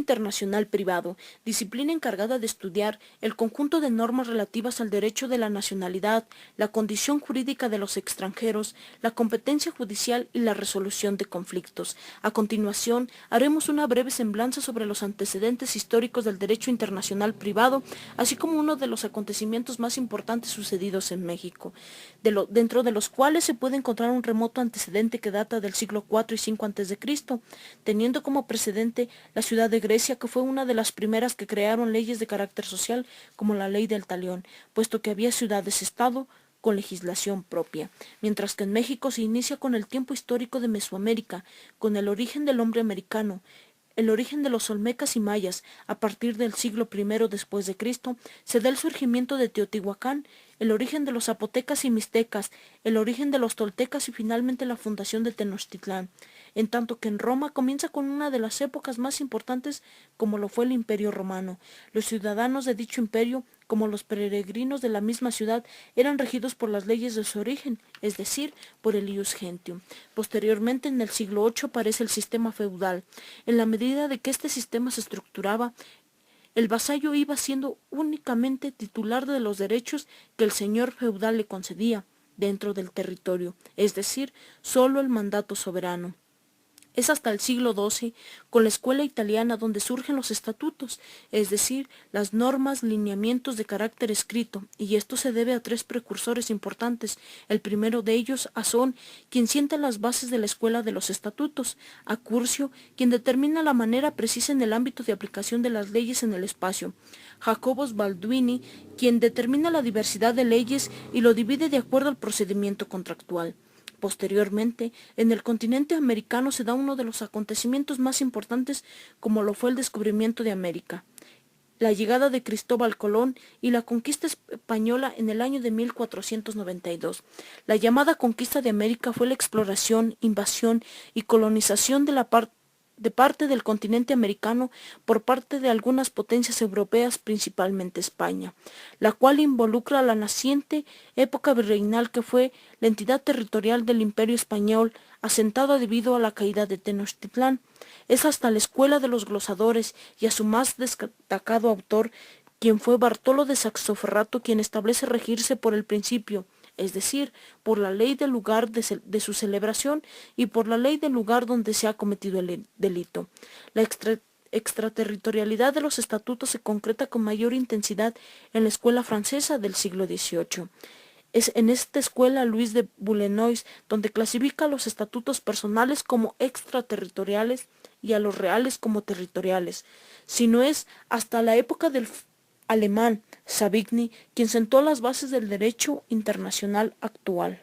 internacional privado, disciplina encargada de estudiar el conjunto de normas relativas al derecho de la nacionalidad, la condición jurídica de los extranjeros, la competencia judicial y la resolución de conflictos. A continuación, haremos una breve semblanza sobre los antecedentes históricos del derecho internacional privado, así como uno de los acontecimientos más importantes sucedidos en México, dentro de los cuales se puede encontrar un remoto antecedente que data del siglo IV y V a.C., teniendo como precedente la ciudad de Grecia, que fue una de las primeras que crearon leyes de carácter social, como la ley del talión, puesto que había ciudades-estado con legislación propia, mientras que en México se inicia con el tiempo histórico de Mesoamérica, con el origen del hombre americano, el origen de los olmecas y mayas. A partir del siglo I después de Cristo, se da el surgimiento de Teotihuacán, el origen de los zapotecas y mixtecas, el origen de los toltecas y finalmente la fundación de Tenochtitlán, en tanto que en Roma comienza con una de las épocas más importantes como lo fue el Imperio Romano. Los ciudadanos de dicho imperio, como los peregrinos de la misma ciudad, eran regidos por las leyes de su origen, es decir, por el ius gentium. Posteriormente, en el siglo VIII, aparece el sistema feudal. En la medida de que este sistema se estructuraba, el vasallo iba siendo únicamente titular de los derechos que el señor feudal le concedía dentro del territorio, es decir, solo el mandato soberano. Es hasta el siglo XII, con la escuela italiana, donde surgen los estatutos, es decir, las normas, lineamientos de carácter escrito, y esto se debe a tres precursores importantes. El primero de ellos, Asón, quien sienta las bases de la escuela de los estatutos; a Curcio, quien determina la manera precisa en el ámbito de aplicación de las leyes en el espacio; Jacobus Balduini, quien determina la diversidad de leyes y lo divide de acuerdo al procedimiento contractual. Posteriormente, en el continente americano se da uno de los acontecimientos más importantes, como lo fue el descubrimiento de América, la llegada de Cristóbal Colón y la conquista española en el año de 1492. La llamada conquista de América fue la exploración, invasión y colonización de parte del continente americano por parte de algunas potencias europeas, principalmente España, la cual involucra a la naciente época virreinal, que fue la entidad territorial del Imperio Español, asentada debido a la caída de Tenochtitlán. Es hasta la escuela de los glosadores y a su más destacado autor, quien fue Bartolo de Saxoferrato, quien establece regirse por el principio, es decir, por la ley del lugar de su celebración y por la ley del lugar donde se ha cometido el delito. La extraterritorialidad de los estatutos se concreta con mayor intensidad en la escuela francesa del siglo XVIII. Es en esta escuela Luis de Bouillenois donde clasifica los estatutos personales como extraterritoriales y a los reales como territoriales. Si no es hasta la época del alemán Savigny quien sentó las bases del derecho internacional actual.